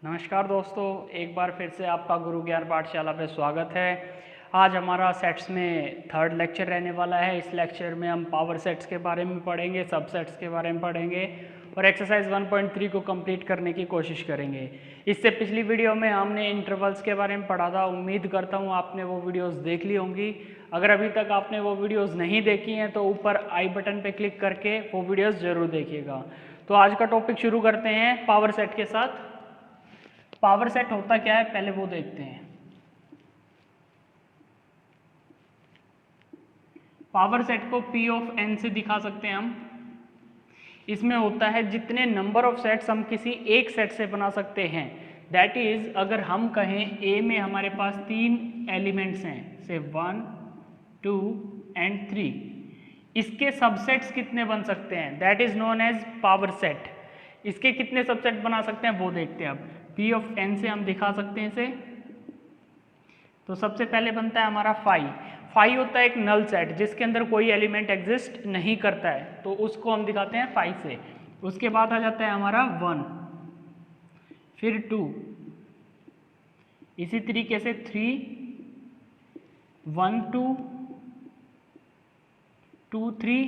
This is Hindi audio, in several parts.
नमस्कार दोस्तों, एक बार फिर से आपका गुरु ज्ञान पाठशाला पे स्वागत है। आज हमारा सेट्स में थर्ड लेक्चर रहने वाला है। इस लेक्चर में हम पावर सेट्स के बारे में पढ़ेंगे, सबसेट्स के बारे में पढ़ेंगे और एक्सरसाइज 1.3 को कंप्लीट करने की कोशिश करेंगे। इससे पिछली वीडियो में हमने इंटरवल्स के बारे में पढ़ा था। उम्मीद करता हूँ आपने वो वीडियोस देख ली होंगी। अगर अभी तक आपने वो वीडियोस नहीं देखी हैं तो ऊपर आई बटन पे क्लिक करके वो वीडियोस ज़रूर देखिएगा। तो आज का टॉपिक शुरू करते हैं पावर सेट के साथ। पावर सेट होता क्या है पहले वो देखते हैं। पावर सेट को P ऑफ n से दिखा सकते हैं हम। इसमें होता है जितने नंबर ऑफ सेट्स हम किसी एक सेट से बना सकते हैं। दैट इज अगर हम कहें A में हमारे पास 3 एलिमेंट्स हैं, से 1, 2 एंड 3, इसके सबसेट्स कितने बन सकते हैं, that is known as power set. इसके कितने सबसेट बना सकते हैं वो देखते हैं। अब P ऑफ n से हम दिखा सकते हैं इसे। तो सबसे पहले बनता है हमारा 5। 5 होता है एक नल सेट जिसके अंदर कोई एलिमेंट एग्जिस्ट नहीं करता है, तो उसको हम दिखाते हैं 5 से। उसके बाद आ जाता है हमारा 1, फिर 2, इसी तरीके से 3, 1 2, 2 3,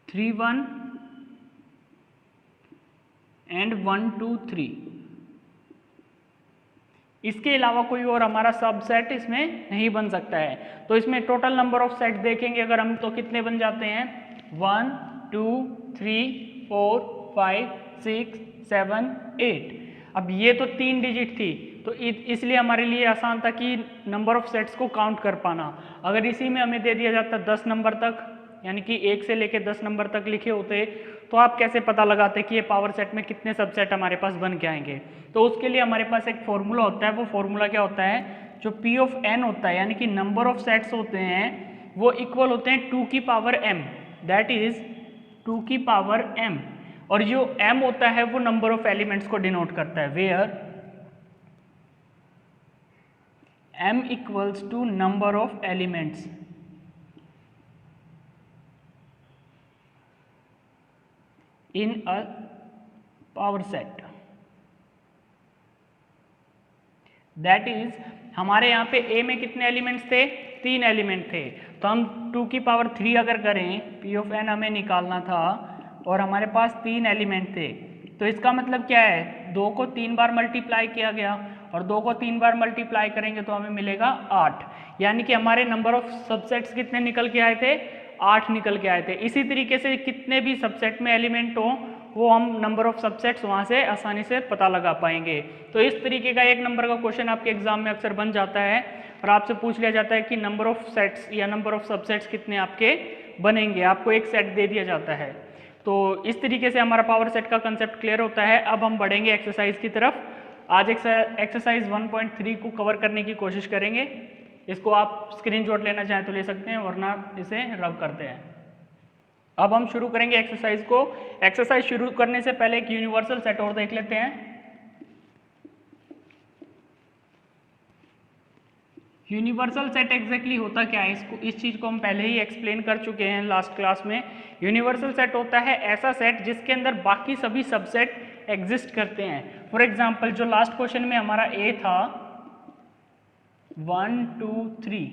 3 1 एंड 1 2 3। इसके अलावा कोई और हमारा सबसेट इसमें नहीं बन सकता है। तो इसमें टोटल नंबर ऑफ सेट देखेंगे अगर हम तो कितने बन जाते हैं, 1 2 3 4 5 6 7 8। अब ये तो 3 डिजिट थी, तो इसलिए हमारे लिए आसान था कि नंबर ऑफ सेट्स को काउंट कर पाना। अगर इसी में हमें दे दिया जाता 10 नंबर तक, यानी कि 1 से लेकर 10 नंबर तक लिखे होते, तो आप कैसे पता लगाते कि ये पावर सेट में कितने सबसेट हमारे पास बन के आएंगे। तो उसके लिए हमारे पास एक फॉर्मूला होता है। वो फॉर्मूला क्या होता है, जो P ऑफ n होता है, यानी कि नंबर ऑफ सेट्स होते हैं, वो इक्वल होते हैं 2 की पावर m, दैट इज 2 की पावर m। और जो m होता है वो नंबर ऑफ एलिमेंट्स को डिनोट करता है, where m equals to number of elements in a power set. That is हमारे यहाँ पे A में कितने एलिमेंट्स थे, 3 एलिमेंट थे। तो हम 2 की पावर 3 अगर करें, P ऑफ n हमें निकालना था और हमारे पास 3 एलिमेंट थे, तो इसका मतलब क्या है, 2 को 3 बार मल्टीप्लाई किया गया और 2 को 3 बार मल्टीप्लाई करेंगे तो हमें मिलेगा 8। यानी कि हमारे नंबर ऑफ सबसेट्स कितने निकल के आए थे, 8 निकल के आए थे। इसी तरीके से कितने भी सबसेट में एलिमेंट हो वो हम नंबर ऑफ सबसेट्स वहाँ से आसानी से पता लगा पाएंगे। तो इस तरीके का एक नंबर का क्वेश्चन आपके एग्जाम में अक्सर बन जाता है और आपसे पूछ लिया जाता है कि नंबर ऑफ सेट्स या नंबर ऑफ सबसेट्स कितने आपके बनेंगे। आपको एक सेट दे दिया जाता है। तो इस तरीके से हमारा पावर सेट का कंसेप्ट क्लियर होता है। अब हम बढ़ेंगे एक्सरसाइज की तरफ। आज एक्सरसाइज 1.3 को कवर करने की कोशिश करेंगे। इसको आप स्क्रीनशॉट लेना चाहें तो ले सकते हैं, वरना इसे रब करते हैं। अब हम शुरू करेंगे एक्सरसाइज को। एक्सरसाइज शुरू करने से पहले एक यूनिवर्सल सेट और देख लेते हैं। यूनिवर्सल सेट एग्जैक्टली होता क्या है, इस चीज को हम पहले ही एक्सप्लेन कर चुके हैं लास्ट क्लास में। यूनिवर्सल सेट होता है ऐसा सेट जिसके अंदर बाकी सभी सबसेट एग्जिस्ट करते हैं। फॉर एग्जांपल जो लास्ट क्वेश्चन में हमारा A था 1 2 3,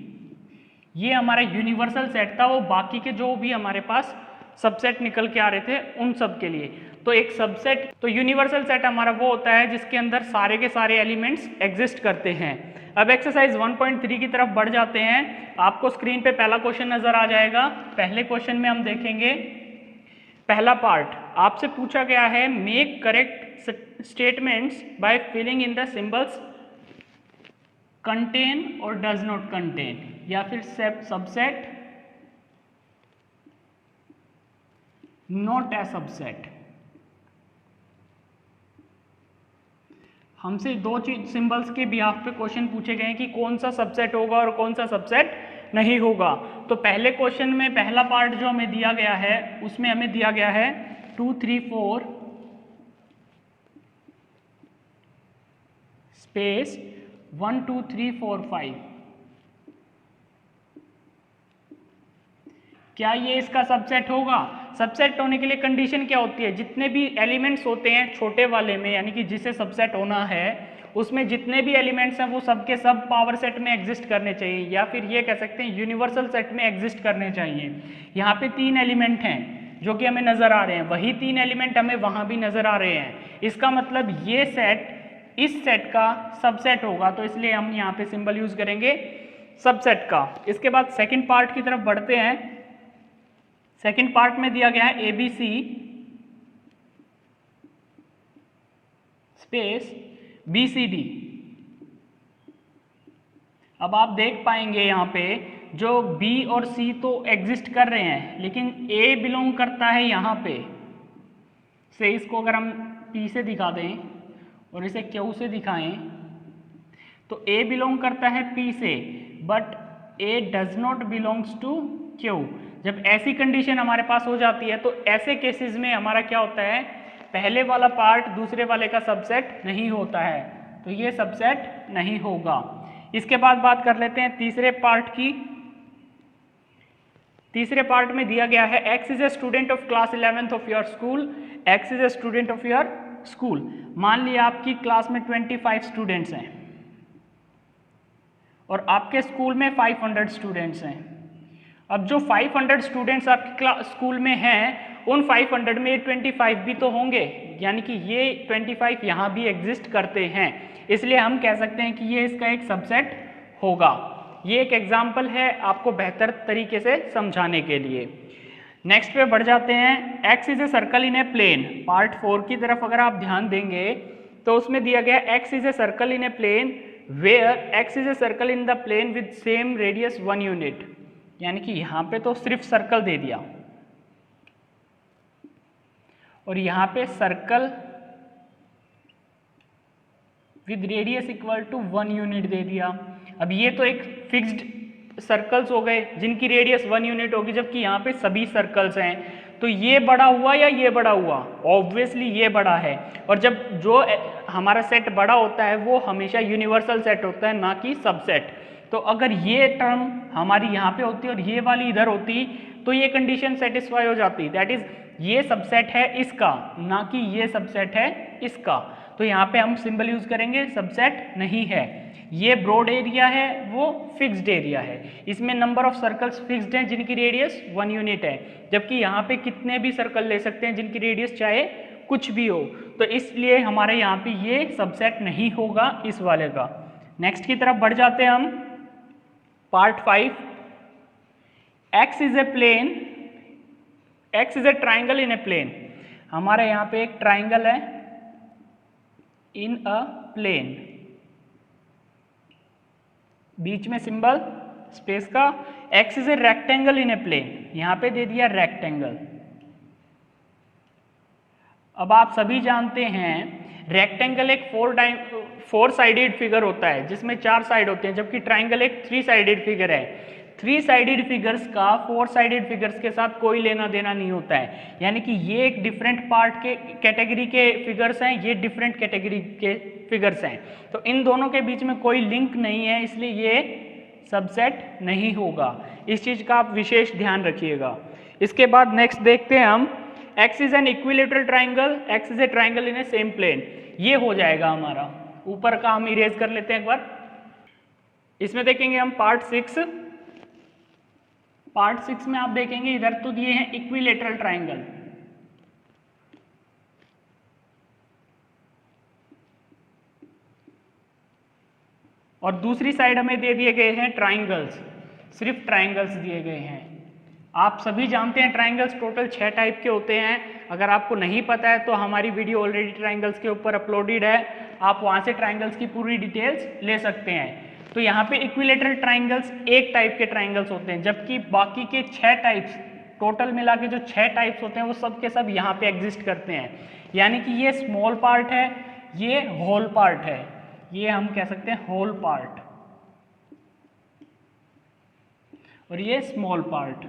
ये हमारा यूनिवर्सल सेट था। वो बाकी के जो भी हमारे पास सबसेट निकल के आ रहे थे उन सब के लिए। तो एक सबसेट, तो यूनिवर्सल सेट हमारा वो होता है जिसके अंदर सारे के सारे एलिमेंट्स एग्जिस्ट करते हैं। अब एक्सरसाइज 1.3 की तरफ बढ़ जाते हैं। आपको स्क्रीन पे पहला क्वेश्चन नजर आ जाएगा। पहले क्वेश्चन में हम देखेंगे पहला पार्ट। आपसे पूछा गया है make correct statements by filling in the symbols contain और डज नॉट कंटेन, या फिर सबसेट नॉट ए सबसेट। हमसे दो चीज सिंबल्स के बिहाफ पे क्वेश्चन पूछे गए हैं कि कौन सा सबसेट होगा और कौन सा सबसेट नहीं होगा। तो पहले क्वेश्चन में पहला पार्ट जो हमें दिया गया है उसमें हमें दिया गया है 2 3 4 स्पेस 1 2 3 4 5। क्या ये इसका सबसेट होगा? सबसेट होने के लिए कंडीशन क्या होती है, जितने भी एलिमेंट्स होते हैं छोटे वाले में, यानी कि जिसे सबसेट होना है उसमें जितने भी एलिमेंट्स हैं वो सब के सब पावर सेट में एग्जिस्ट करने चाहिए, या फिर ये कह सकते हैं यूनिवर्सल सेट में एग्जिस्ट करने चाहिए। यहाँ पे 3 एलिमेंट हैं जो कि हमें नजर आ रहे हैं, वही 3 एलिमेंट हमें वहां भी नजर आ रहे हैं। इसका मतलब ये सेट इस सेट का सबसेट होगा, तो इसलिए हम यहाँ पे सिंबल यूज करेंगे सबसेट का। इसके बाद सेकंड पार्ट की तरफ बढ़ते हैं। सेकंड पार्ट में दिया गया है ABC स्पेस BCD। अब आप देख पाएंगे यहाँ पे जो B और C तो एग्जिस्ट कर रहे हैं, लेकिन A बिलोंग करता है यहाँ पे से। इसको अगर हम P से दिखा दें और इसे Q से दिखाएं तो A बिलोंग करता है P से, but A does not belongs to Q। जब ऐसी कंडीशन हमारे पास हो जाती है तो ऐसे केसेस में हमारा क्या होता है, पहले वाला पार्ट दूसरे वाले का सबसेट नहीं होता है, तो ये सबसेट नहीं होगा। इसके बाद बात कर लेते हैं तीसरे पार्ट की। तीसरे पार्ट में दिया गया है X is a student of class 11th of your school. X is a student of your school. मान लिया आपकी क्लास में 25 स्टूडेंट्स हैं और आपके स्कूल में 500 स्टूडेंट्स हैं। अब जो 500 स्टूडेंट्स आपके स्कूल में हैं उन 500 में 25 भी तो होंगे, यानी कि ये 25 यहाँ भी एग्जिस्ट करते हैं, इसलिए हम कह सकते हैं कि ये इसका एक सबसेट होगा। ये एक एग्जाम्पल है आपको बेहतर तरीके से समझाने के लिए। नेक्स्ट पे बढ़ जाते हैं। X is a circle in a plane. Part 4 की तरफ अगर आप ध्यान देंगे तो उसमें दिया गया X is a circle in a plane where X is a circle in the plane with same radius 1 unit. यानी कि यहाँ पे तो सिर्फ सर्कल दे दिया और यहाँ पे circle with radius equal to 1 unit दे दिया। अब ये तो एक फिक्स्ड सर्कल्स हो गए जिनकी रेडियस 1 यूनिट होगी, जबकि यहाँ पे सभी सर्कल्स हैं, तो ये बड़ा हुआ या ये बड़ा हुआ? ऑब्वियसली ये बड़ा है। और जब जो हमारा सेट बड़ा होता है वो हमेशा यूनिवर्सल सेट होता है, ना कि सबसेट। तो अगर ये टर्म हमारी यहाँ पे होती और ये वाली इधर होती तो ये कंडीशन सेटिस्फाई हो जाती, दैट इज ये सबसेट है इसका, ना कि ये सबसेट है इसका। तो यहाँ पे हम सिंबल यूज करेंगे सबसेट नहीं है। ये ब्रॉड एरिया है, वो फिक्स्ड एरिया है। इसमें नंबर ऑफ सर्कल्स फिक्स्ड हैं जिनकी रेडियस 1 यूनिट है, जबकि यहाँ पे कितने भी सर्कल ले सकते हैं जिनकी रेडियस चाहे कुछ भी हो। तो इसलिए हमारे यहाँ पे ये सबसेट नहीं होगा इस वाले का। नेक्स्ट की तरफ बढ़ जाते हैं हम। Part 5। X is a plane, X is a triangle in a plane. हमारे यहाँ पे एक ट्राइंगल है इन अ प्लेन, बीच में सिंबल स्पेस का। X is a rectangle in a plane, यहाँ पे दे दिया रेक्टेंगल। अब आप सभी जानते हैं रेक्टेंगल एक 4 साइडेड फिगर होता है जिसमें 4 साइड होते हैं, जबकि ट्राइंगल एक 3 साइडेड फिगर है। 3 साइडेड फिगर्स का 4 साइडेड फिगर्स के साथ कोई लेना देना नहीं होता है, यानी कि ये एक डिफरेंट पार्ट के कैटेगरी के फिगर्स हैं, ये डिफरेंट कैटेगरी के फिगर्स हैं। तो इन दोनों के बीच में कोई लिंक नहीं है, इसलिए ये सबसेट नहीं होगा। इस चीज का आप विशेष ध्यान रखिएगा। इसके बाद नेक्स्ट देखते हैं हम। X is an equilateral triangle, X is a triangle in a same plane. ये हो जाएगा हमारा। ऊपर का हम इरेज कर लेते हैं एक बार। इसमें देखेंगे हम पार्ट 6। पार्ट 6 में आप देखेंगे इधर तो दिए हैं इक्विलेटरल ट्राइंगल, और दूसरी साइड हमें दे दिए गए हैं ट्राइंगल्स, सिर्फ ट्राइंगल्स दिए गए हैं। आप सभी जानते हैं ट्राइंगल्स टोटल 6 टाइप के होते हैं। अगर आपको नहीं पता है तो हमारी वीडियो ऑलरेडी ट्राइंगल्स के ऊपर अपलोडेड है, आप वहां से ट्राइंगल्स की पूरी डिटेल्स ले सकते हैं। तो यहाँ पे इक्विलेटरल ट्राइंगल्स एक टाइप के ट्राइंगल्स होते हैं, जबकि बाकी के 6 टाइप्स, टोटल मिला के जो 6 टाइप्स होते हैं वो सब के सब यहाँ पे एग्जिस्ट करते हैं। यानी कि ये स्मॉल पार्ट है, ये होल पार्ट है, ये हम कह सकते हैं होल पार्ट, और ये स्मॉल पार्ट।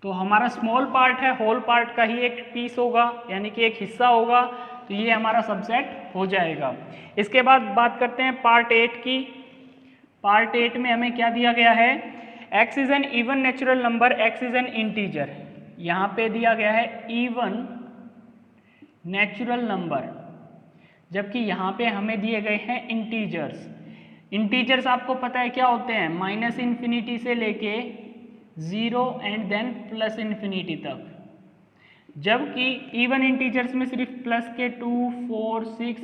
तो हमारा स्मॉल पार्ट है, होल पार्ट का ही एक पीस होगा, यानी कि एक हिस्सा होगा, तो ये हमारा सबसेट हो जाएगा। इसके बाद बात करते हैं पार्ट 8 की। पार्ट 8 में हमें क्या दिया गया है? x is N even natural number, x is N integer. यहाँ पे दिया गया है इवन नेचुरल नंबर, जबकि यहाँ पे हमें दिए गए हैं इंटीजर्स। इंटीजर्स आपको पता है क्या होते हैं, माइनस इन्फिनिटी से लेके 0 एंड देन प्लस इन्फिनिटी तक, जबकि इवन इंटीजर्स में सिर्फ प्लस के 2, 4, 6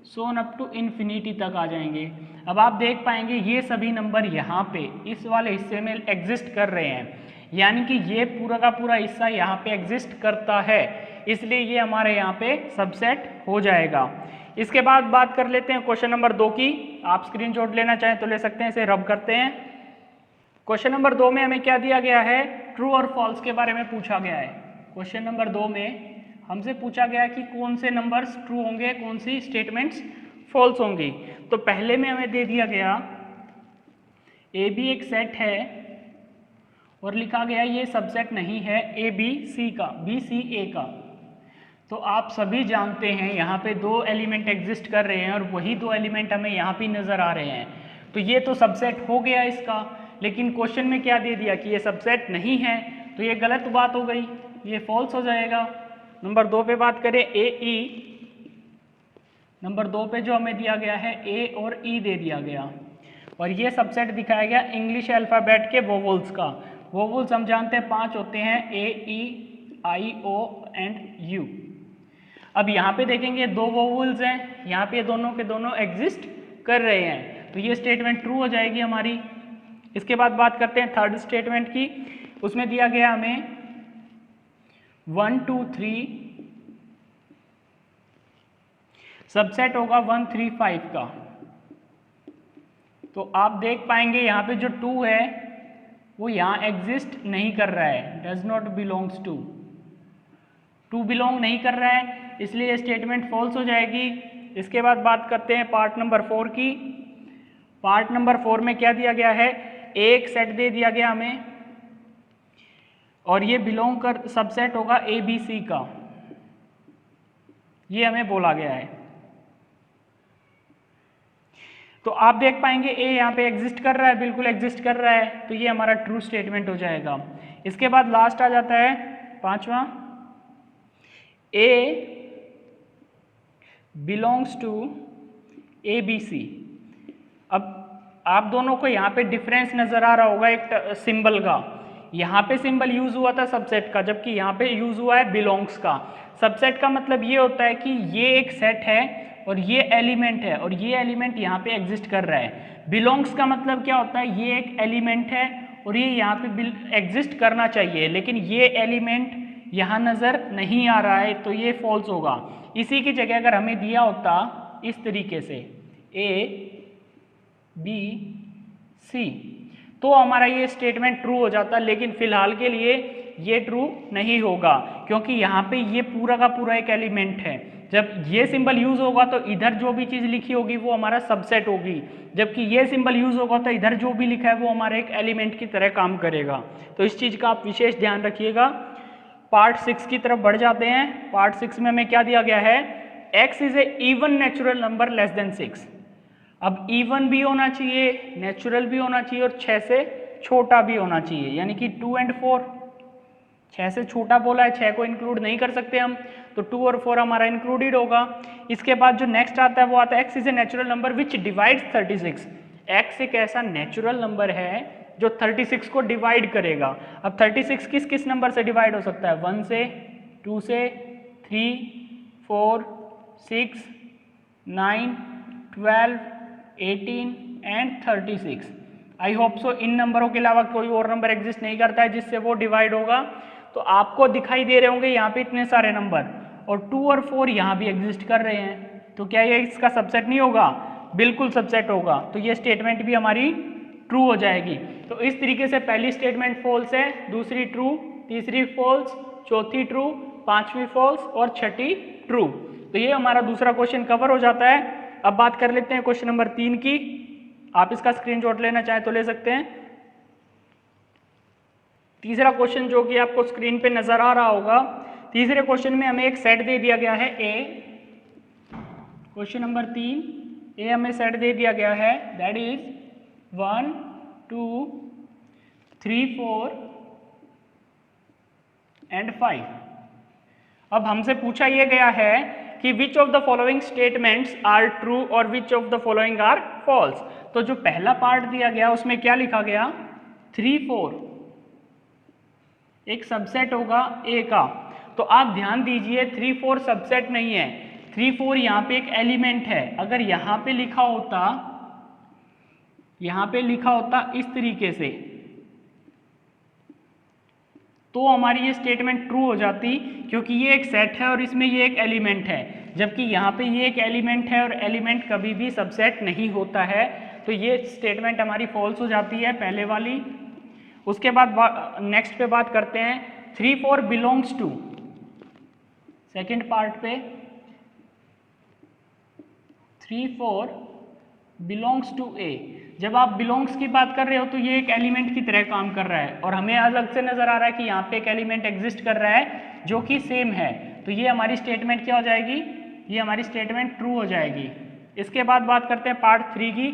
सोन अप टू इन्फिनिटी तक आ जाएंगे। अब आप देख पाएंगे ये सभी नंबर यहाँ पे इस वाले हिस्से में एग्जिस्ट कर रहे हैं, यानी कि ये पूरा का पूरा हिस्सा यहाँ पे एग्जिस्ट करता है, इसलिए ये हमारे यहाँ पे सबसेट हो जाएगा। इसके बाद बात कर लेते हैं क्वेश्चन नंबर 2 की। आप स्क्रीनशॉट लेना चाहें तो ले सकते हैं, इसे रब करते हैं। क्वेश्चन नंबर 2 में हमें क्या दिया गया है, ट्रू और फॉल्स के बारे में पूछा गया है। क्वेश्चन नंबर 2 में हमसे पूछा गया कि कौन से नंबर्स ट्रू होंगे, कौन सी स्टेटमेंट्स फॉल्स होंगी। तो पहले में हमें दे दिया गया ए बी एक सेट है और लिखा गया ये सबसेट नहीं है ए बी सी का, बी सी ए का। तो आप सभी जानते हैं यहाँ पे 2 एलिमेंट एग्जिस्ट कर रहे हैं और वही 2 एलिमेंट हमें यहाँ पे नज़र आ रहे हैं, तो ये तो सबसेट हो गया इसका। लेकिन क्वेश्चन में क्या दे दिया कि ये सबसेट नहीं है, तो ये गलत बात हो गई, ये फॉल्स हो जाएगा। नंबर 2 पे बात करें ए ई, नंबर 2 पे जो हमें दिया गया है ए और ई दे दिया गया, और ये सबसेट दिखाया गया इंग्लिश अल्फ़ाबेट के वोवल्स का। वोवल्स हम जानते हैं 5 होते हैं, ए ई आई ओ एंड यू। अब यहाँ पे देखेंगे 2 वोवल्स हैं, यहाँ पे दोनों के दोनों एग्जिस्ट कर रहे हैं, तो ये स्टेटमेंट ट्रू हो जाएगी हमारी। इसके बाद बात करते हैं थर्ड स्टेटमेंट की। उसमें दिया गया हमें 1 2 3 सबसेट होगा 1 3 5 का। तो आप देख पाएंगे यहाँ पे जो 2 है वो यहाँ एग्जिस्ट नहीं कर रहा है, does not belongs to, 2 belong नहीं कर रहा है, इसलिए ये स्टेटमेंट फॉल्स हो जाएगी। इसके बाद बात करते हैं पार्ट नंबर 4 की। पार्ट नंबर 4 में क्या दिया गया है, एक सेट दे दिया गया हमें और ये बिलोंग कर सबसेट होगा ए बी सी का, ये हमें बोला गया है। तो आप देख पाएंगे ए यहाँ पे एग्जिस्ट कर रहा है, बिल्कुल एग्जिस्ट कर रहा है, तो ये हमारा ट्रू स्टेटमेंट हो जाएगा। इसके बाद लास्ट आ जाता है 5वां, A belongs to A B C. अब आप दोनों को यहाँ पे डिफरेंस नजर आ रहा होगा एक सिंबल का, यहाँ पे सिंबल यूज हुआ था सबसेट का, जबकि यहाँ पे यूज हुआ है बिलोंग्स का। सबसेट का मतलब ये होता है कि ये एक सेट है और ये एलिमेंट है और ये एलिमेंट यहाँ पे एग्जिस्ट कर रहा है। बिलोंग्स का मतलब क्या होता है, ये एक एलिमेंट है और ये यहाँ पे एग्जिस्ट करना चाहिए, लेकिन ये एलिमेंट यहाँ नजर नहीं आ रहा है, तो ये फॉल्स होगा। इसी की जगह अगर हमें दिया होता इस तरीके से ए बी सी, तो हमारा ये स्टेटमेंट ट्रू हो जाता, लेकिन फिलहाल के लिए ये ट्रू नहीं होगा, क्योंकि यहाँ पे ये पूरा का पूरा एक एलिमेंट है। जब ये सिंबल यूज होगा तो इधर जो भी चीज लिखी होगी वो हमारा सबसेट होगी, जबकि ये सिंबल यूज होगा तो इधर जो भी लिखा है वो हमारा एक एलिमेंट की तरह काम करेगा। तो इस चीज का आप विशेष ध्यान रखिएगा। पार्ट 6 की तरफ बढ़ जाते हैं। पार्ट 6 में हमें क्या दिया गया है, x is A even natural number less than 6। अब इवन भी होना चाहिए, नेचुरल भी होना चाहिए और 6 से छोटा भी होना चाहिए, यानी कि 2 and 4। 6 से छोटा बोला है, 6 को इंक्लूड नहीं कर सकते हम, तो 2 और 4 हमारा इंक्लूडेड होगा। इसके बाद जो नेक्स्ट आता है वो आता है x is a natural number which divides 36। x एक ऐसा नेचुरल नंबर है जो 36 को डिवाइड करेगा। अब 36 किस किस नंबर से डिवाइड हो सकता है, 1 से, 2 से, 3, 4, 6, 9, 12, 18 एंड 36। आई होप सो इन नंबरों के अलावा कोई और नंबर एग्जिस्ट नहीं करता है जिससे वो डिवाइड होगा। तो आपको दिखाई दे रहे होंगे यहाँ पे इतने सारे नंबर, और 2 और 4 यहाँ भी एग्जिस्ट कर रहे हैं, तो क्या ये इसका सबसेट नहीं होगा, बिल्कुल सबसेट होगा। तो ये स्टेटमेंट भी हमारी ट्रू हो जाएगी। तो इस तरीके से पहली स्टेटमेंट फॉल्स है, दूसरी ट्रू, तीसरी फॉल्स, चौथी ट्रू, पांचवी फॉल्स और छठी ट्रू। तो ये हमारा दूसरा क्वेश्चन कवर हो जाता है। अब बात कर लेते हैं क्वेश्चन नंबर 3 की। आप इसका स्क्रीनशॉट लेना चाहें तो ले सकते हैं। तीसरा क्वेश्चन जो कि आपको स्क्रीन पे नजर आ रहा होगा, तीसरे क्वेश्चन में हमें एक सेट दे दिया गया है ए। क्वेश्चन नंबर 3 ए हमें सेट दे दिया गया है, दैट इज 1 2 3, 4 एंड 5। अब हमसे पूछा यह गया है कि which of the following statements are true और which of the following are false. तो जो पहला पार्ट दिया गया उसमें क्या लिखा गया, 3, 4 एक सबसेट होगा ए का। तो आप ध्यान दीजिए 3, 4 सबसेट नहीं है, 3, 4 यहाँ पे एक एलिमेंट है। अगर यहाँ पे लिखा होता इस तरीके से तो हमारी ये स्टेटमेंट ट्रू हो जाती, क्योंकि ये एक सेट है और इसमें ये एक एलिमेंट है, जबकि यहाँ पे ये एक एलिमेंट है और एलिमेंट कभी भी सबसेट नहीं होता है। तो ये स्टेटमेंट हमारी फॉल्स हो जाती है पहले वाली। उसके बाद नेक्स्ट पे बात करते हैं, 3, 4 बिलोंग्स टू, सेकेंड पार्ट पे 3, 4 बिलोंग्स टू ए। जब आप बिलोंग्स की बात कर रहे हो तो ये एक एलिमेंट की तरह काम कर रहा है और हमें अलग से नजर आ रहा है कि यहाँ पे एक एलिमेंट एग्जिस्ट कर रहा है जो कि सेम है। तो ये हमारी स्टेटमेंट क्या हो जाएगी, ये हमारी स्टेटमेंट ट्रू हो जाएगी। इसके बाद बात करते हैं पार्ट 3 की।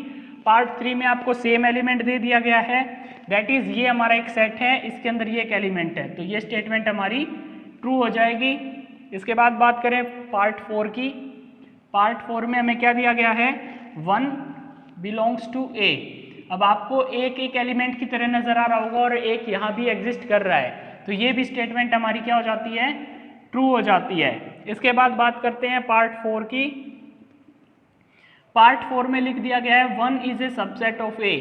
पार्ट 3 में आपको सेम एलिमेंट दे दिया गया है, दैट इज ये हमारा एक सेट है, इसके अंदर ये एक एलिमेंट है, तो ये स्टेटमेंट हमारी ट्रू हो जाएगी। इसके बाद बात करें पार्ट 4 की। पार्ट 4 में हमें क्या दिया गया है, 1 बिलोंग्स टू ए। अब आपको एक एलिमेंट की तरह नजर आ रहा होगा और एक यहाँ भी एग्जिस्ट कर रहा है, तो ये भी स्टेटमेंट हमारी क्या हो जाती है, ट्रू हो जाती है। इसके बाद बात करते हैं पार्ट 4 की। पार्ट 4 में लिख दिया गया है 1 इज ए सबसेट ऑफ ए।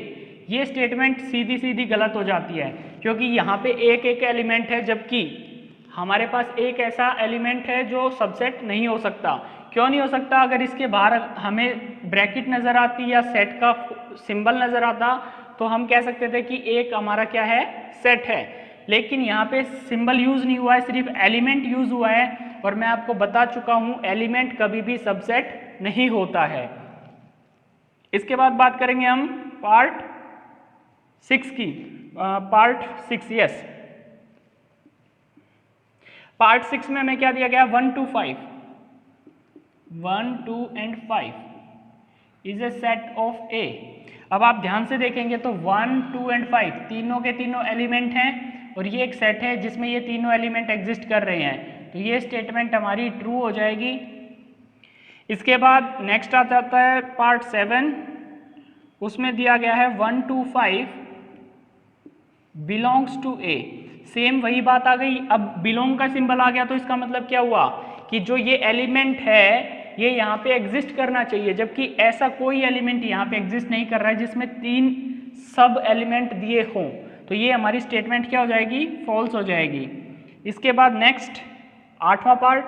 ये स्टेटमेंट सीधी सीधी गलत हो जाती है, क्योंकि यहाँ पे एक एलिमेंट है, जबकि हमारे पास एक ऐसा एलिमेंट है जो सबसेट नहीं हो सकता। क्यों नहीं हो सकता, अगर इसके बाहर हमें ब्रैकेट नजर आती या सेट का सिंबल नजर आता तो हम कह सकते थे कि एक हमारा क्या है, सेट है। लेकिन यहाँ पे सिंबल यूज नहीं हुआ है, सिर्फ एलिमेंट यूज हुआ है, और मैं आपको बता चुका हूँ एलिमेंट कभी भी सबसेट नहीं होता है। इसके बाद बात करेंगे हम पार्ट 6 की। पार्ट 6, यस, पार्ट 6 में हमें क्या दिया गया, 1, 2, 5, 1, 2 and 5 is a set of A. अब आप ध्यान से देखेंगे तो 1, 2 एंड 5 तीनों के तीनों एलिमेंट हैं और ये एक सेट है जिसमें ये तीनों एलिमेंट एग्जिस्ट कर रहे हैं, तो ये स्टेटमेंट हमारी ट्रू हो जाएगी। इसके बाद नेक्स्ट आ जाता है पार्ट 7, उसमें दिया गया है 1, 2, 5 बिलोंग्स टू ए। सेम वही बात आ गई, अब बिलोंग का सिंबल आ गया तो इसका मतलब क्या हुआ कि जो ये एलिमेंट है ये यहाँ पे एग्जिस्ट करना चाहिए, जबकि ऐसा कोई एलिमेंट यहाँ पे एग्जिस्ट नहीं कर रहा है जिसमें 3 सब एलिमेंट दिए हों, तो ये हमारी स्टेटमेंट क्या हो जाएगी, फॉल्स हो जाएगी। इसके बाद नेक्स्ट 8वां पार्ट,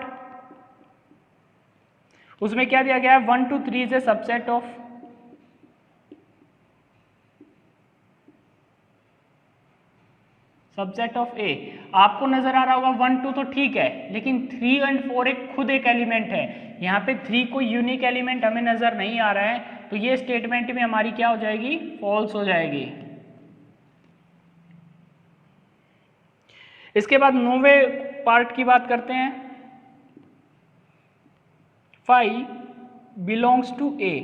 उसमें क्या दिया गया है, 1, 2, 3 इज ए सबसेट ऑफ ए। आपको नजर आ रहा होगा 1, 2 तो ठीक है, लेकिन 3 एंड 4 खुद एक एलिमेंट है। यहाँ पे 3 कोई यूनिक एलिमेंट हमें नजर नहीं आ रहा है, तो ये स्टेटमेंट में हमारी क्या हो जाएगी, फॉल्स हो जाएगी। इसके बाद 9वें पार्ट की बात करते हैं, 5 बिलोंग्स टू ए।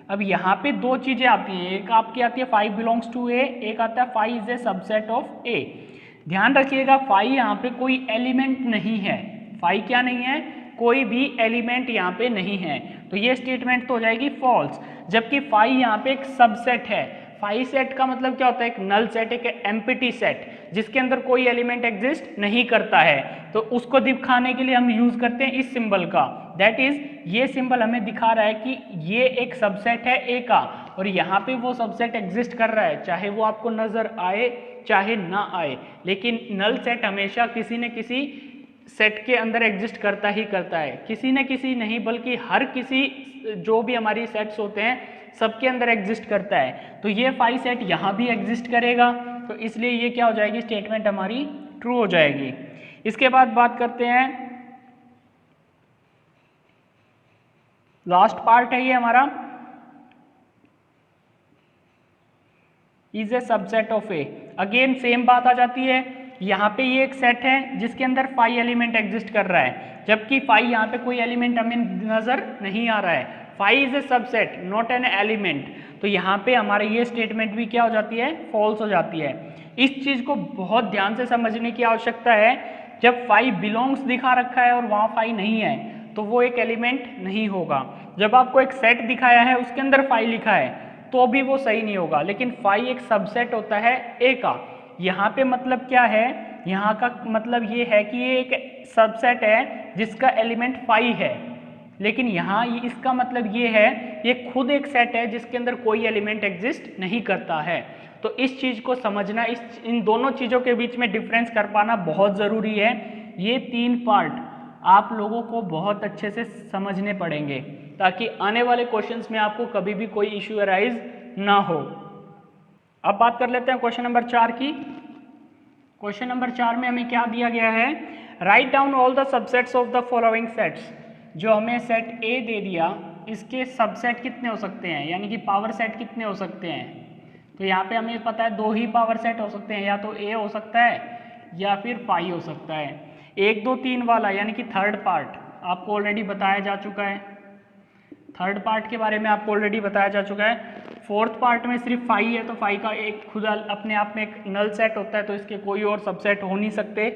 अब यहाँ पे दो चीजें आती हैं, एक आपकी आती है 5 बिलोंग्स टू ए, एक आता है 5 इज ए सबसेट ऑफ ए। ध्यान रखिएगा 5 यहाँ पे कोई एलिमेंट नहीं है, 5 क्या नहीं है, कोई भी एलिमेंट यहाँ पे नहीं है, तो ये स्टेटमेंट तो हो जाएगी फॉल्स। जबकि 5 यहाँ पे एक सबसेट है। 5 सेट का मतलब क्या होता है, एक नल सेट, एक एम्प्टी सेट जिसके अंदर कोई एलिमेंट एग्जिस्ट नहीं करता है, तो उसको दिखाने के लिए हम यूज करते हैं इस सिंबल का। दैट इज ये सिंबल हमें दिखा रहा है कि ये एक सबसेट है ए का, और यहाँ पे वो सबसेट एग्जिस्ट कर रहा है, चाहे वो आपको नजर आए चाहे ना आए, लेकिन नल सेट हमेशा किसी न किसी सेट के अंदर एग्जिस्ट करता ही करता है। किसी न किसी नहीं बल्कि हर किसी, जो भी हमारी सेट्स होते हैं सबके अंदर एग्जिस्ट करता है, तो ये 5 सेट यहाँ भी एग्जिस्ट करेगा, तो इसलिए ये क्या हो जाएगी, स्टेटमेंट हमारी ट्रू हो जाएगी। इसके बाद बात करते हैं, लास्ट पार्ट है ये हमारा, is a subset of A. Again same बात आ जाती है, यहाँ पे ये एक सेट है जिसके अंदर 5 एलिमेंट एग्जिस्ट कर रहा है, जबकि 5 यहाँ पे कोई एलिमेंट हमें नजर नहीं आ रहा है। 5 is A subset not an element, तो यहाँ पे हमारे ये स्टेटमेंट भी क्या हो जाती है, फॉल्स हो जाती है। इस चीज को बहुत ध्यान से समझने की आवश्यकता है। जब फाई बिलोंग्स दिखा रखा है और वहां फाई नहीं है तो वो एक एलिमेंट नहीं होगा। जब आपको एक सेट दिखाया है उसके अंदर फाई लिखा है तो भी वो सही नहीं होगा। लेकिन फाई एक सबसेट होता है ए का। यहाँ पे मतलब क्या है, यहाँ का मतलब ये है कि ये एक सबसेट है जिसका एलिमेंट फाई है। लेकिन यहाँ इसका मतलब ये है ये खुद एक सेट है जिसके अंदर कोई एलिमेंट एग्जिस्ट नहीं करता है। तो इस चीज को समझना, इन दोनों चीजों के बीच में डिफरेंस कर पाना बहुत जरूरी है। ये 3 पार्ट आप लोगों को बहुत अच्छे से समझने पड़ेंगे ताकि आने वाले क्वेश्चंस में आपको कभी भी कोई इश्यू अराइज ना हो। अब बात कर लेते हैं क्वेश्चन नंबर 4 की। क्वेश्चन नंबर 4 में हमें क्या दिया गया है, write down all the subsets of the following sets. जो हमें सेट ए दे दिया इसके सबसेट कितने हो सकते हैं, यानी कि पावर सेट कितने हो सकते हैं। तो यहाँ पे हमें पता है 2 ही पावर सेट हो सकते हैं, या तो ए हो सकता है या फिर फाई हो सकता है। 1 2 3 वाला यानी कि थर्ड पार्ट आपको ऑलरेडी बताया जा चुका है। थर्ड पार्ट के बारे में आपको ऑलरेडी बताया जा चुका है। फोर्थ पार्ट में सिर्फ फाई है तो फाई का एक खुद अपने आप में एक नल सेट होता है, तो इसके कोई और सबसेट हो नहीं सकते।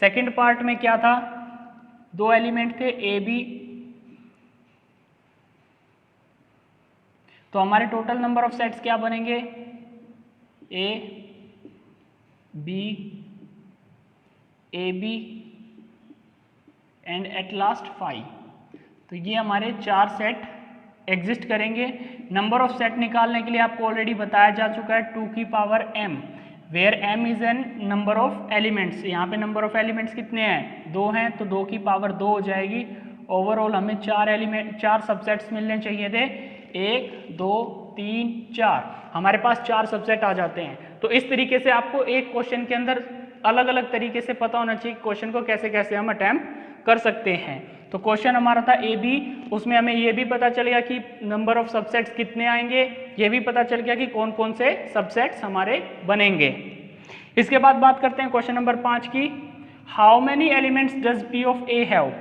सेकंड पार्ट में क्या था, 2 एलिमेंट थे ए बी। तो हमारे टोटल नंबर ऑफ सेट्स क्या बनेंगे, A B and at last phi. तो ये हमारे 4 सेट एग्जिस्ट करेंगे। नंबर ऑफ सेट निकालने के लिए आपको ऑलरेडी बताया जा चुका है 2 की power m, where m is an number of elements. यहाँ पे नंबर ऑफ एलिमेंट्स कितने हैं, 2 हैं, तो 2 की पावर 2 हो जाएगी। ओवरऑल हमें 4 सबसेट्स मिलने चाहिए थे, 1 2 3 4। हमारे पास 4 सबसेट आ जाते हैं। तो इस तरीके से आपको एक क्वेश्चन के अंदर अलग अलग तरीके से पता होना चाहिए क्वेश्चन को कैसे कैसे हम अटेम्प्ट कर सकते हैं। तो क्वेश्चन हमारा था ए बी, उसमें हमें ये भी पता चल गया कि नंबर ऑफ सबसेट्स कितने आएंगे, ये भी पता चल गया कि कौन कौन से सबसेट्स हमारे बनेंगे। इसके बाद बात करते हैं क्वेश्चन नंबर 5 की। How many elements does P of A have.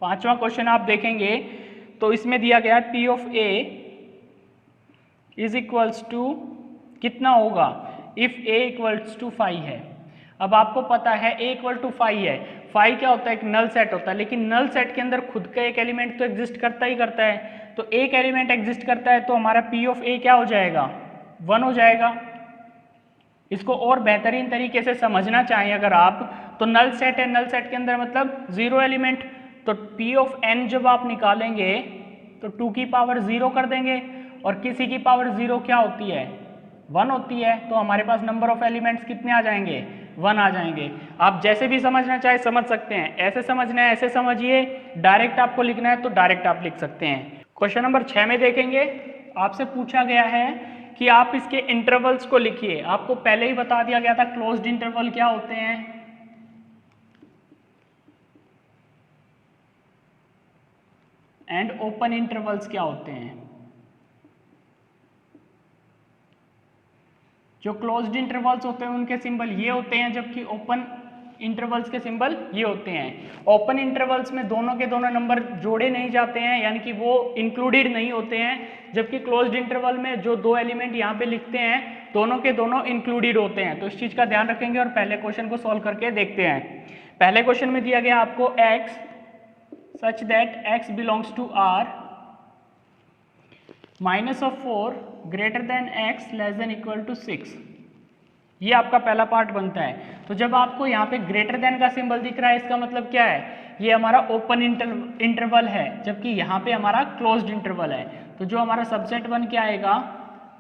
5वां क्वेश्चन आप देखेंगे तो इसमें दिया गया है P of A is equals to कितना होगा, इफ ए इक्वल्स टू 5 है। अब आपको पता है ए इक्वल टू 5 है, 5 क्या होता है, एक नल सेट होता है। लेकिन नल सेट के अंदर खुद का एक एलिमेंट तो एग्जिस्ट करता ही करता है। तो एक एलिमेंट एग्जिस्ट करता है तो हमारा पी ऑफ ए क्या हो जाएगा, 1 हो जाएगा। इसको और बेहतरीन तरीके से समझना चाहें अगर आप, तो नल सेट है, नल सेट के अंदर मतलब 0 एलिमेंट। तो पी ऑफ एन जब आप निकालेंगे तो 2 की पावर 0 कर देंगे, और किसी की पावर 0 क्या होती है, 1 होती है। तो हमारे पास नंबर ऑफ एलिमेंट्स कितने आ जाएंगे, 1 आ जाएंगे। आप जैसे भी समझना चाहे समझ सकते हैं, ऐसे समझना है ऐसे समझिए, डायरेक्ट आपको लिखना है तो डायरेक्ट आप लिख सकते हैं। क्वेश्चन नंबर 6 में देखेंगे, आपसे पूछा गया है कि आप इसके इंटरवल्स को लिखिए। आपको पहले ही बता दिया गया था क्लोज्ड इंटरवल क्या होते हैं, एंड ओपन इंटरवल्स क्या होते हैं। जो क्लोज्ड इंटरवल्स होते हैं उनके सिंबल ये होते हैं, जबकि ओपन इंटरवल्स के सिंबल ये होते हैं। ओपन इंटरवल्स में दोनों के दोनों नंबर जोड़े नहीं जाते हैं, यानी कि वो इंक्लूडेड नहीं होते हैं। जबकि क्लोज्ड इंटरवल में जो 2 एलिमेंट यहाँ पे लिखते हैं दोनों के दोनों इंक्लूडेड होते हैं। तो इस चीज का ध्यान रखेंगे और पहले क्वेश्चन को सॉल्व करके देखते हैं। पहले क्वेश्चन में दिया गया आपको x such that x belongs to R -4 greater than x less than equal to 6। ये आपका पहला पार्ट बनता है। तो जब आपको यहाँ पे ग्रेटर देन का सिंबल दिख रहा है इसका मतलब क्या है, ये हमारा ओपन इंटरवल है, जबकि यहाँ पे हमारा क्लोज्ड इंटरवल है। तो जो हमारा सबसेट बन के आएगा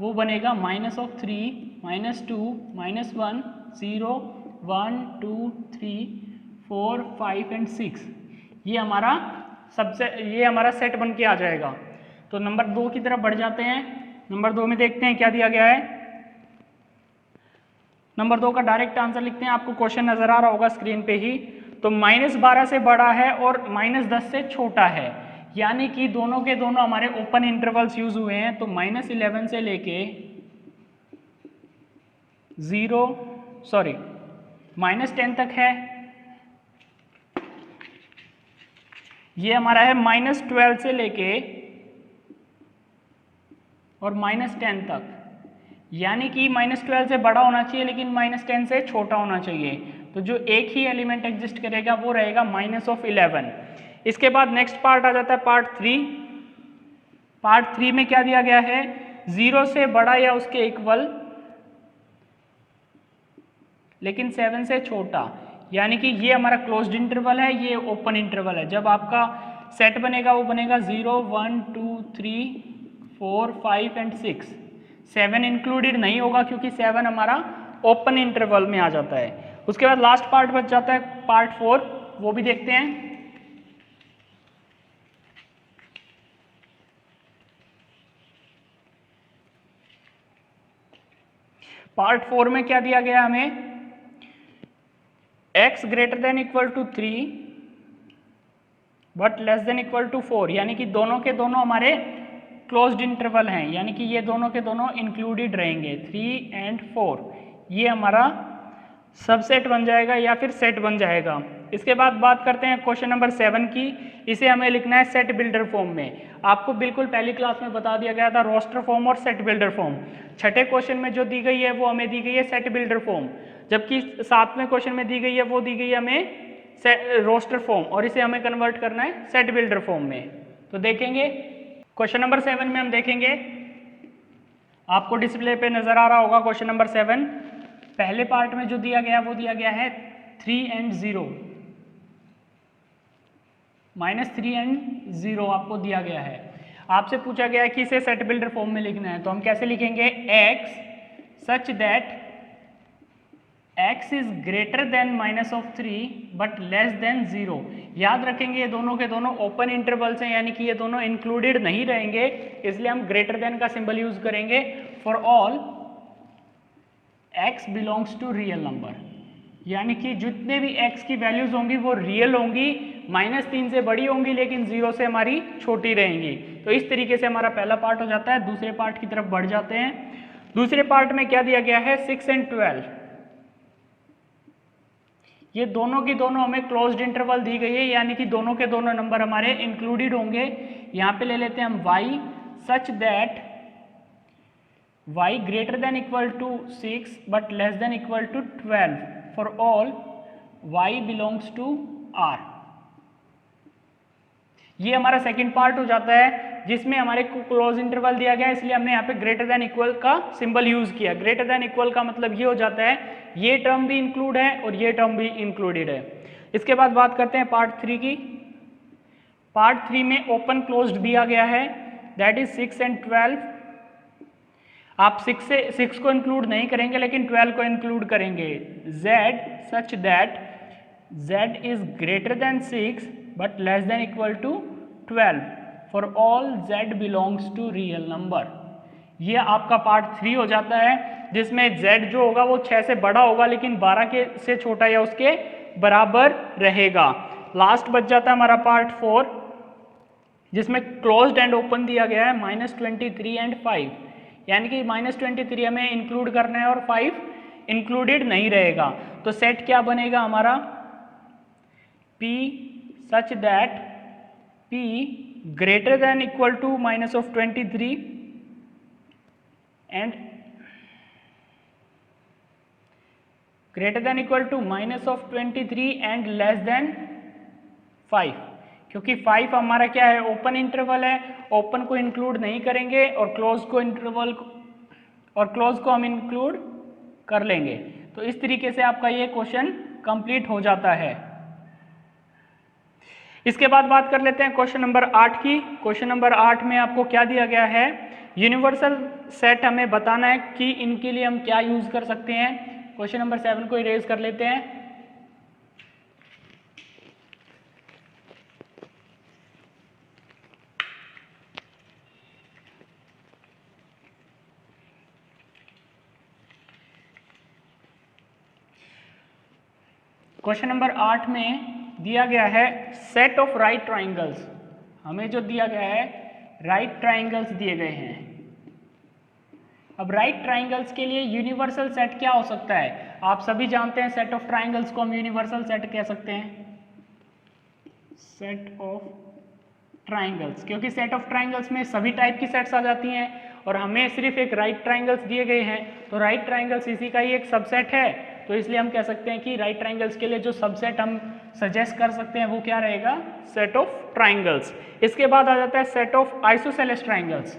वो बनेगा -3 -2 -1 0 1 2 3 4 5 एंड 6। ये हमारा सेट बन के आ जाएगा। तो नंबर 2 की तरफ बढ़ जाते हैं। नंबर 2 में देखते हैं क्या दिया गया है। नंबर 2 का डायरेक्ट आंसर लिखते हैं। आपको क्वेश्चन नजर आ रहा होगा स्क्रीन पे ही। तो -12 से बड़ा है और -10 से छोटा है, यानी कि दोनों के दोनों हमारे ओपन इंटरवल्स यूज हुए हैं। तो -11 से लेके -10 तक है। ये हमारा है -12 से लेके और -10 तक। यानी कि -12 से बड़ा होना चाहिए लेकिन -10 से छोटा होना चाहिए। तो जो एक ही एलिमेंट एग्जिस्ट करेगा वो रहेगा -11। इसके बाद नेक्स्ट पार्ट आ जाता है पार्ट 3। पार्ट 3 में क्या दिया गया है, 0 से बड़ा या उसके इक्वल लेकिन 7 से छोटा, यानी कि ये हमारा क्लोज्ड इंटरवल है, ये ओपन इंटरवल है। जब आपका सेट बनेगा वो बनेगा 0 1 2 3 4 5 एंड 6। 7 इंक्लूडेड नहीं होगा क्योंकि 7 हमारा ओपन इंटरवल में आ जाता है। उसके बाद लास्ट पार्ट बच जाता है पार्ट 4, वो भी देखते हैं। पार्ट 4 में क्या दिया गया हमें, x greater than equal to 3 but less than equal to 4, यानी कि दोनों के दोनों हमारे क्लोज्ड इंटरवल हैं, यानी कि ये दोनों के दोनों इंक्लूडेड रहेंगे 3 एंड 4। ये हमारा सबसेट बन जाएगा या फिर सेट बन जाएगा। इसके बाद बात करते हैं क्वेश्चन नंबर 7 की। इसे हमें लिखना है सेट बिल्डर फॉर्म में। आपको बिल्कुल पहली क्लास में बता दिया गया था रोस्टर फॉर्म और सेट बिल्डर फॉर्म। छठे क्वेश्चन में जो दी गई है वो हमें दी गई है सेट बिल्डर फॉर्म, जबकि 7वें क्वेश्चन में दी गई है वो दी गई है हमें रोस्टर फॉर्म, और इसे हमें कन्वर्ट करना है सेट बिल्डर फॉर्म में। तो देखेंगे क्वेश्चन नंबर 7 में हम देखेंगे, आपको डिस्प्ले पे नजर आ रहा होगा क्वेश्चन नंबर 7। पहले पार्ट में जो दिया गया वो दिया गया है 3 एंड 0, -3 एंड 0 आपको दिया गया है। आपसे पूछा गया है कि इसे सेट बिल्डर फॉर्म में लिखना है, तो हम कैसे लिखेंगे, x such that x is greater then -3 but less then 0। याद रखेंगे ये दोनों के दोनों ओपन इंटरवल्स हैं, यानी कि ये दोनों इंक्लूडेड नहीं रहेंगे, इसलिए हम ग्रेटर देन का सिंबल यूज करेंगे for all x belongs to real number, यानी कि जितने भी x की वैल्यूज होंगी वो रियल होंगी, -3 से बड़ी होंगी लेकिन 0 से हमारी छोटी रहेंगी। तो इस तरीके से हमारा पहला पार्ट हो जाता है। दूसरे पार्ट की तरफ बढ़ जाते हैं। दूसरे पार्ट में क्या दिया गया है, 6 एंड 12। ये दोनों की दोनों हमें क्लोज्ड इंटरवल दी गई है, यानी कि दोनों के दोनों नंबर हमारे इंक्लूडेड होंगे। यहाँ पे ले लेते हैं हम y such that y greater than equal to 6 but less than equal to 12 for all y belongs to R। ये हमारा सेकंड पार्ट हो जाता है जिसमें हमारे को क्लोज इंटरवल दिया गया है, इसलिए हमने यहाँ पे ग्रेटर देन इक्वल का सिंबल यूज किया। ग्रेटर देन इक्वल का मतलब ये हो जाता है ये टर्म भी इंक्लूड है और ये टर्म भी इंक्लूडेड है। इसके बाद बात करते हैं पार्ट 3 की। पार्ट 3 में ओपन क्लोज्ड दिया गया है, दैट इज 6 एंड 12। आप 6 को इंक्लूड नहीं करेंगे लेकिन 12 को इंक्लूड करेंगे। z such that z is greater than 6 but less than equal to 12 for all z belongs to real number. ये आपका पार्ट 3 हो जाता है जिसमें z जो होगा वो 6 से बड़ा होगा लेकिन 12 के से छोटा या उसके बराबर रहेगा। लास्ट बच जाता है हमारा पार्ट 4 जिसमें क्लोज्ड एंड ओपन दिया गया है -23 एंड 5, यानी कि -23 हमें इंक्लूड करना है और 5 इंक्लूडेड नहीं रहेगा। तो सेट क्या बनेगा हमारा, P such that P greater than equal to -23 and greater than equal to -23 and less than 5, क्योंकि 5 हमारा क्या है, ओपन इंटरवल है, ओपन को इंक्लूड नहीं करेंगे और क्लोज को हम इंक्लूड कर लेंगे। तो इस तरीके से आपका ये क्वेश्चन कंप्लीट हो जाता है। इसके बाद बात कर लेते हैं क्वेश्चन नंबर 8 की। क्वेश्चन नंबर 8 में आपको क्या दिया गया है, यूनिवर्सल सेट हमें बताना है कि इनके लिए हम क्या यूज कर सकते हैं। क्वेश्चन नंबर 7 को इरेज कर लेते हैं। क्वेश्चन नंबर 8 में दिया गया है सेट ऑफ राइट ट्राइंगल्स। हमें जो दिया गया है राइट ट्राइंगल्स दिए गए हैं। अब राइट ट्राइंगल्स के लिए यूनिवर्सल सेट क्या हो सकता है, आप सभी जानते हैं सेट ऑफ ट्राइंगल्स को हम यूनिवर्सल सेट कह सकते हैं, सेट ऑफ ट्राइंगल्स, क्योंकि सेट ऑफ ट्राइंगल्स में सभी टाइप की सेट्स आ जाती हैं और हमें सिर्फ एक राइट ट्राइंगल्स दिए गए हैं, तो राइट ट्राइंगल्स इसी का ही एक सबसेट है, तो इसलिए हम कह सकते हैं कि राइट ट्राइंगल्स के लिए जो सबसेट हम सजेस्ट कर सकते हैं वो क्या रहेगा, सेट ऑफ ट्राइंगल्स। इसके बाद आ जाता है set of isosceles triangles.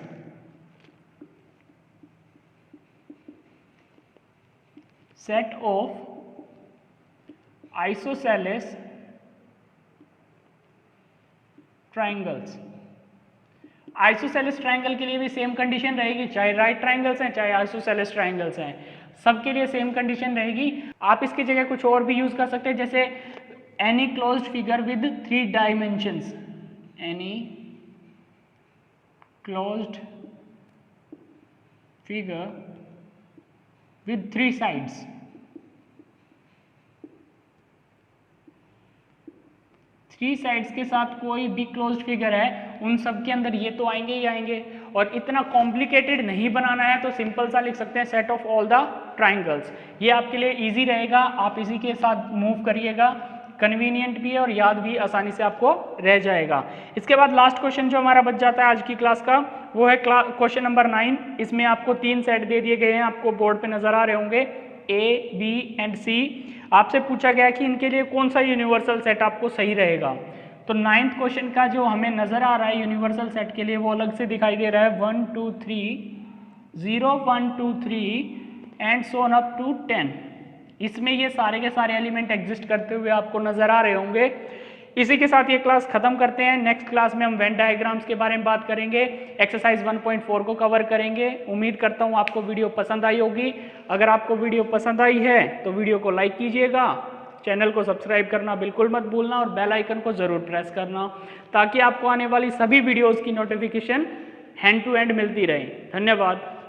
Set of isosceles triangles. Isosceles triangle के लिए भी सेम कंडीशन रहेगी, चाहे राइट ट्राइंगल्स हैं चाहे आइसोसेलेस ट्राइंगल्स हैं, सबके लिए सेम कंडीशन रहेगी। आप इसकी जगह कुछ और भी यूज कर सकते हैं, जैसे any closed figure with 3 dimensions, any closed figure with 3 sides. Three sides के साथ कोई भी क्लोज्ड फिगर है, उन सब के अंदर ये तो आएंगे ही आएंगे, और इतना कॉम्प्लिकेटेड नहीं बनाना है तो सिंपल सा लिख सकते हैं set of all the triangles. ये आपके लिए इजी रहेगा, आप इसी के साथ मूव करिएगा, कन्वीनियंट भी है और याद भी आसानी से आपको रह जाएगा। इसके बाद लास्ट क्वेश्चन जो हमारा बच जाता है आज की क्लास का, वो है क्वेश्चन नंबर 9। इसमें आपको 3 सेट दे दिए गए हैं, आपको बोर्ड पे नजर आ रहे होंगे, A, B एंड C। आपसे पूछा गया कि इनके लिए कौन सा यूनिवर्सल सेट आपको सही रहेगा। तो 9th क्वेश्चन का जो हमें नजर आ रहा है यूनिवर्सल सेट के लिए, वो अलग से दिखाई दे रहा है 1 2 3 0 1 2 3 and so on up to 10। इसमें ये सारे के सारे एलिमेंट एग्जिस्ट करते हुए आपको नजर आ रहे होंगे। इसी के साथ ये क्लास खत्म करते हैं। नेक्स्ट क्लास में हम वेन डायग्राम्स के बारे में बात करेंगे, एक्सरसाइज 1.4 को कवर करेंगे। उम्मीद करता हूँ आपको वीडियो पसंद आई होगी। अगर आपको वीडियो पसंद आई है तो वीडियो को लाइक कीजिएगा, चैनल को सब्सक्राइब करना बिल्कुल मत भूलना और बेल आइकन को जरूर प्रेस करना, ताकि आपको आने वाली सभी वीडियोस की नोटिफिकेशन हैंड टू हैंड मिलती रहे। धन्यवाद।